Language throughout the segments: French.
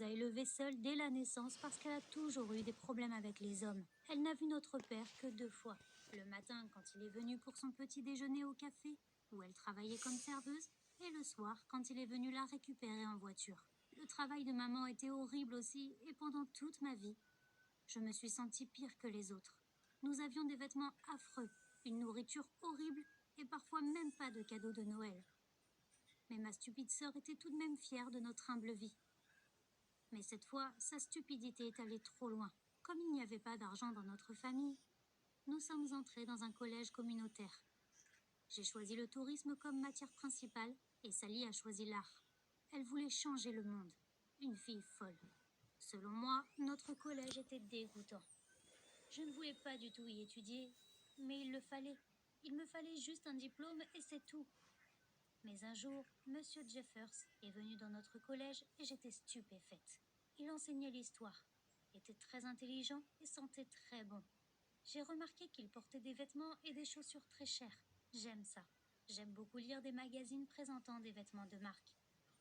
A élevée seule dès la naissance parce qu'elle a toujours eu des problèmes avec les hommes. Elle n'a vu notre père que 2 fois. Le matin quand il est venu pour son petit déjeuner au café, où elle travaillait comme serveuse, et le soir quand il est venu la récupérer en voiture. Le travail de maman était horrible aussi, et pendant toute ma vie, je me suis sentie pire que les autres. Nous avions des vêtements affreux, une nourriture horrible, et parfois même pas de cadeaux de Noël. Mais ma stupide sœur était tout de même fière de notre humble vie. Mais cette fois, sa stupidité est allée trop loin. Comme il n'y avait pas d'argent dans notre famille, nous sommes entrés dans un collège communautaire. J'ai choisi le tourisme comme matière principale et Sally a choisi l'art. Elle voulait changer le monde. Une fille folle. Selon moi, notre collège était dégoûtant. Je ne voulais pas du tout y étudier, mais il le fallait. Il me fallait juste un diplôme et c'est tout. Mais un jour, Monsieur Jeffers est venu dans notre collège et j'étais stupéfaite. Il enseignait l'histoire, était très intelligent et sentait très bon. J'ai remarqué qu'il portait des vêtements et des chaussures très chères. J'aime ça. J'aime beaucoup lire des magazines présentant des vêtements de marque.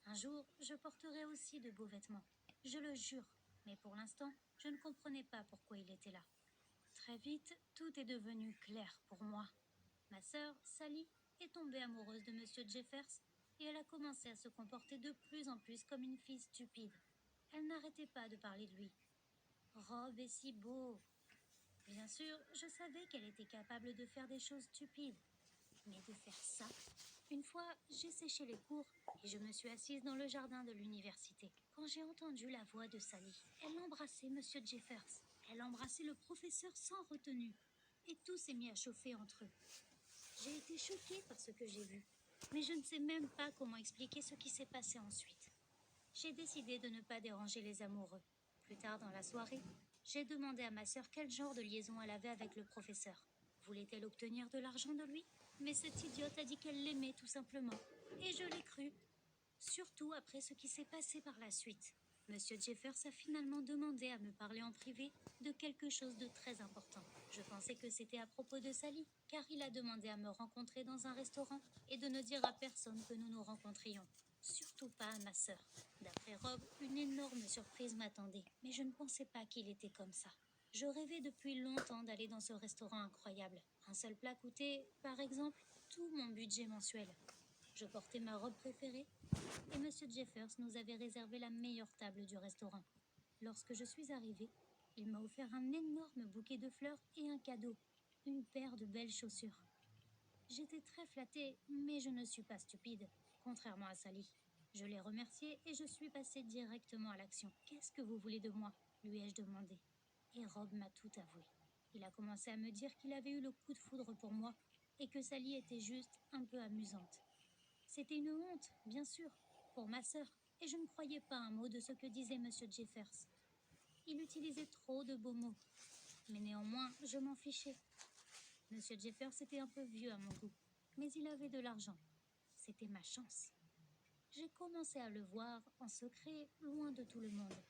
Un jour, je porterai aussi de beaux vêtements. Je le jure, mais pour l'instant, je ne comprenais pas pourquoi il était là. Très vite, tout est devenu clair pour moi. Ma sœur, Sally, est tombée amoureuse de Monsieur Jeffers et elle a commencé à se comporter de plus en plus comme une fille stupide. Elle n'arrêtait pas de parler de lui. Rob est si beau. Bien sûr, je savais qu'elle était capable de faire des choses stupides. Mais de faire ça. Une fois, j'ai séché les cours et je me suis assise dans le jardin de l'université. Quand j'ai entendu la voix de Sally, elle embrassait Monsieur Jeffers. Elle embrassait le professeur sans retenue. Et tout s'est mis à chauffer entre eux. J'ai été choquée par ce que j'ai vu. Mais je ne sais même pas comment expliquer ce qui s'est passé ensuite. J'ai décidé de ne pas déranger les amoureux. Plus tard dans la soirée, j'ai demandé à ma sœur quel genre de liaison elle avait avec le professeur. Voulait-elle obtenir de l'argent de lui? Mais cette idiote a dit qu'elle l'aimait tout simplement. Et je l'ai cru. Surtout après ce qui s'est passé par la suite. Monsieur Jeffers a finalement demandé à me parler en privé de quelque chose de très important. Je pensais que c'était à propos de Sally, car il a demandé à me rencontrer dans un restaurant et de ne dire à personne que nous nous rencontrions. Surtout pas à ma sœur. D'après Rob, une énorme surprise m'attendait, mais je ne pensais pas qu'il était comme ça. Je rêvais depuis longtemps d'aller dans ce restaurant incroyable. Un seul plat coûtait, par exemple, tout mon budget mensuel. Je portais ma robe préférée et Monsieur Jeffers nous avait réservé la meilleure table du restaurant. Lorsque je suis arrivée, il m'a offert un énorme bouquet de fleurs et un cadeau, une paire de belles chaussures. J'étais très flattée, mais je ne suis pas stupide, contrairement à Sally. Je l'ai remercié et je suis passée directement à l'action. « Qu'est-ce que vous voulez de moi ?» lui ai-je demandé. Et Rob m'a tout avoué. Il a commencé à me dire qu'il avait eu le coup de foudre pour moi et que Sally était juste un peu amusante. C'était une honte, bien sûr, pour ma sœur, et je ne croyais pas un mot de ce que disait Monsieur Jeffers. Il utilisait trop de beaux mots, mais néanmoins, je m'en fichais. Monsieur Jeffers était un peu vieux à mon goût, mais il avait de l'argent. C'était ma chance. J'ai commencé à le voir en secret, loin de tout le monde.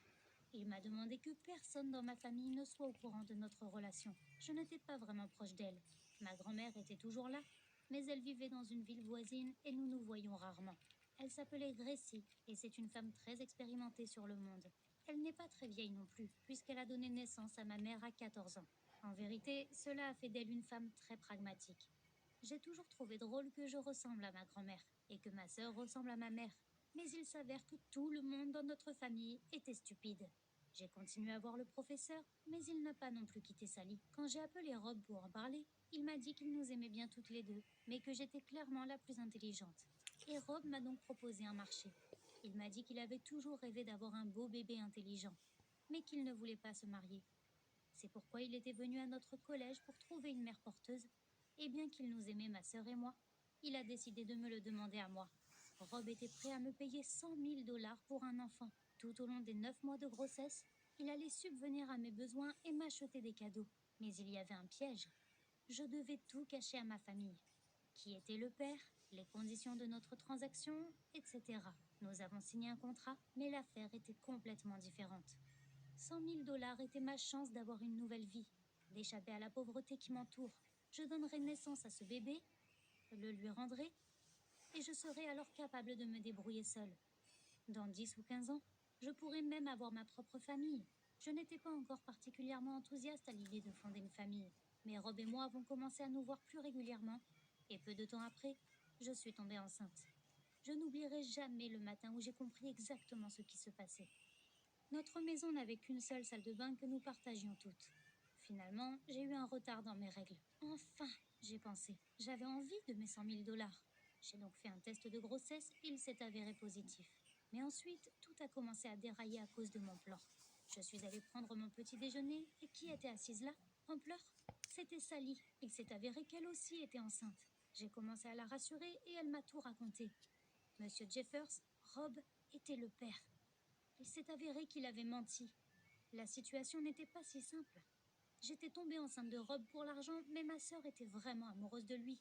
Il m'a demandé que personne dans ma famille ne soit au courant de notre relation. Je n'étais pas vraiment proche d'elle. Ma grand-mère était toujours là, mais elle vivait dans une ville voisine et nous nous voyions rarement. Elle s'appelait Gracie et c'est une femme très expérimentée sur le monde. Elle n'est pas très vieille non plus, puisqu'elle a donné naissance à ma mère à 14 ans. En vérité, cela a fait d'elle une femme très pragmatique. J'ai toujours trouvé drôle que je ressemble à ma grand-mère et que ma sœur ressemble à ma mère. Mais il s'avère que tout le monde dans notre famille était stupide. J'ai continué à voir le professeur, mais il n'a pas non plus quitté Sally. Quand j'ai appelé Rob pour en parler, il m'a dit qu'il nous aimait bien toutes les deux, mais que j'étais clairement la plus intelligente. Et Rob m'a donc proposé un marché. Il m'a dit qu'il avait toujours rêvé d'avoir un beau bébé intelligent, mais qu'il ne voulait pas se marier. C'est pourquoi il était venu à notre collège pour trouver une mère porteuse, et bien qu'il nous aimait, ma sœur et moi, il a décidé de me le demander à moi. Rob était prêt à me payer 100 000 $ pour un enfant. Tout au long des 9 mois de grossesse, il allait subvenir à mes besoins et m'acheter des cadeaux. Mais il y avait un piège. Je devais tout cacher à ma famille. Qui était le père, les conditions de notre transaction, etc. Nous avons signé un contrat, mais l'affaire était complètement différente. 100 000 $ était ma chance d'avoir une nouvelle vie, d'échapper à la pauvreté qui m'entoure. Je donnerai naissance à ce bébé, le lui rendrai, et je serai alors capable de me débrouiller seule. Dans 10 ou 15 ans, Je pourrais même avoir ma propre famille. Je n'étais pas encore particulièrement enthousiaste à l'idée de fonder une famille, mais Rob et moi avons commencé à nous voir plus régulièrement, et peu de temps après, je suis tombée enceinte. Je n'oublierai jamais le matin où j'ai compris exactement ce qui se passait. Notre maison n'avait qu'une seule salle de bain que nous partagions toutes. Finalement, j'ai eu un retard dans mes règles. Enfin, j'ai pensé. J'avais envie de mes 100 000 dollars. J'ai donc fait un test de grossesse et il s'est avéré positif. Mais ensuite, tout a commencé à dérailler à cause de mon plan. Je suis allée prendre mon petit déjeuner et qui était assise là, en pleurs? C'était Sally. Il s'est avéré qu'elle aussi était enceinte. J'ai commencé à la rassurer et elle m'a tout raconté. Monsieur Jeffers, Rob, était le père. Il s'est avéré qu'il avait menti. La situation n'était pas si simple. J'étais tombée enceinte de Rob pour l'argent, mais ma sœur était vraiment amoureuse de lui.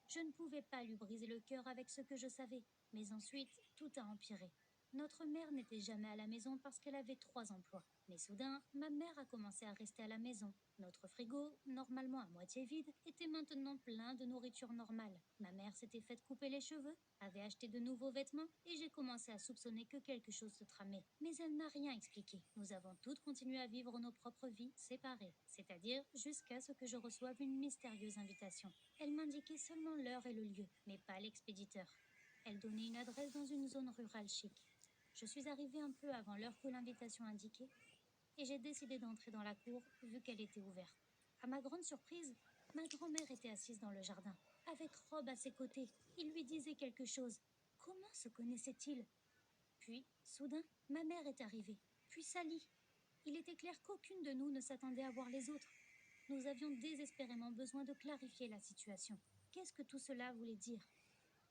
Je ne pouvais pas lui briser le cœur avec ce que je savais, mais ensuite, tout a empiré. Notre mère n'était jamais à la maison parce qu'elle avait 3 emplois. Mais soudain, ma mère a commencé à rester à la maison. Notre frigo, normalement à moitié vide, était maintenant plein de nourriture normale. Ma mère s'était faite couper les cheveux, avait acheté de nouveaux vêtements et j'ai commencé à soupçonner que quelque chose se tramait. Mais elle n'a rien expliqué. Nous avons toutes continué à vivre nos propres vies séparées, c'est-à-dire jusqu'à ce que je reçoive une mystérieuse invitation. Elle m'indiquait seulement l'heure et le lieu, mais pas l'expéditeur. Elle donnait une adresse dans une zone rurale chic. Je suis arrivée un peu avant l'heure que l'invitation indiquait et j'ai décidé d'entrer dans la cour vu qu'elle était ouverte. À ma grande surprise, ma grand-mère était assise dans le jardin, avec Rob à ses côtés. Il lui disait quelque chose. Comment se connaissait-il? Puis, soudain, ma mère est arrivée, puis Sally. Il était clair qu'aucune de nous ne s'attendait à voir les autres. Nous avions désespérément besoin de clarifier la situation. Qu'est-ce que tout cela voulait dire?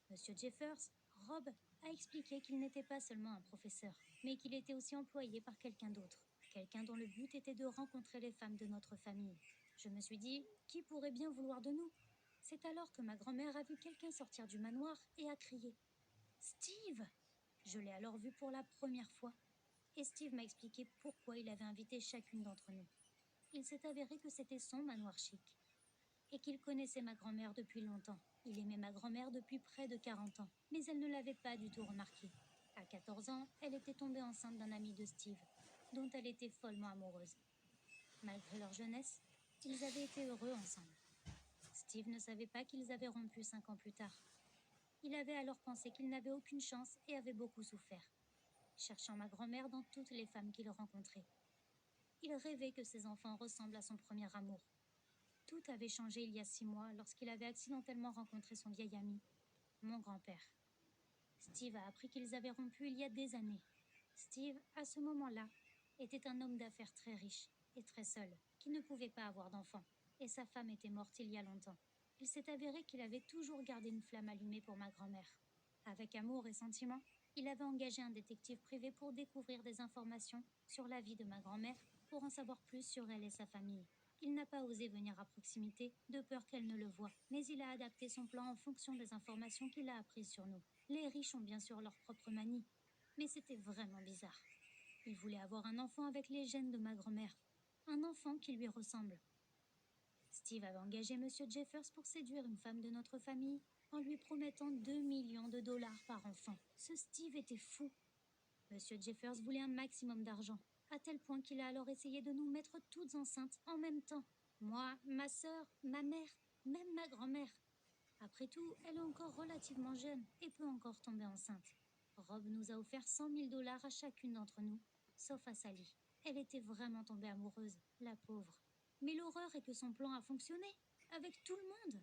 Monsieur Jeffers, Rob, a expliqué qu'il n'était pas seulement un professeur, mais qu'il était aussi employé par quelqu'un d'autre. Quelqu'un dont le but était de rencontrer les femmes de notre famille. Je me suis dit, qui pourrait bien vouloir de nous? C'est alors que ma grand-mère a vu quelqu'un sortir du manoir et a crié « Steve !» Je l'ai alors vu pour la première fois. Et Steve m'a expliqué pourquoi il avait invité chacune d'entre nous. Il s'est avéré que c'était son manoir chic et qu'il connaissait ma grand-mère depuis longtemps. Il aimait ma grand-mère depuis près de 40 ans, mais elle ne l'avait pas du tout remarqué. À 14 ans, elle était tombée enceinte d'un ami de Steve, dont elle était follement amoureuse. Malgré leur jeunesse, ils avaient été heureux ensemble. Steve ne savait pas qu'ils avaient rompu 5 ans plus tard. Il avait alors pensé qu'il n'avait aucune chance et avait beaucoup souffert, cherchant ma grand-mère dans toutes les femmes qu'il rencontrait. Il rêvait que ses enfants ressemblent à son premier amour. Tout avait changé il y a 6 mois lorsqu'il avait accidentellement rencontré son vieil ami, mon grand-père. Steve a appris qu'ils avaient rompu il y a des années. Steve, à ce moment-là, était un homme d'affaires très riche et très seul, qui ne pouvait pas avoir d'enfants, et sa femme était morte il y a longtemps. Il s'est avéré qu'il avait toujours gardé une flamme allumée pour ma grand-mère. Avec amour et sentiment, il avait engagé un détective privé pour découvrir des informations sur la vie de ma grand-mère, pour en savoir plus sur elle et sa famille. Il n'a pas osé venir à proximité, de peur qu'elle ne le voie, mais il a adapté son plan en fonction des informations qu'il a apprises sur nous. Les riches ont bien sûr leur propre manie, mais c'était vraiment bizarre. Il voulait avoir un enfant avec les gènes de ma grand-mère, un enfant qui lui ressemble. Steve avait engagé Monsieur Jeffers pour séduire une femme de notre famille en lui promettant 2 millions de dollars par enfant. Ce Steve était fou. Monsieur Jeffers voulait un maximum d'argent, à tel point qu'il a alors essayé de nous mettre toutes enceintes en même temps. Moi, ma sœur, ma mère, même ma grand-mère. Après tout, elle est encore relativement jeune et peut encore tomber enceinte. Rob nous a offert 100 000 dollars à chacune d'entre nous, sauf à Sally. Elle était vraiment tombée amoureuse, la pauvre. Mais l'horreur est que son plan a fonctionné, avec tout le monde.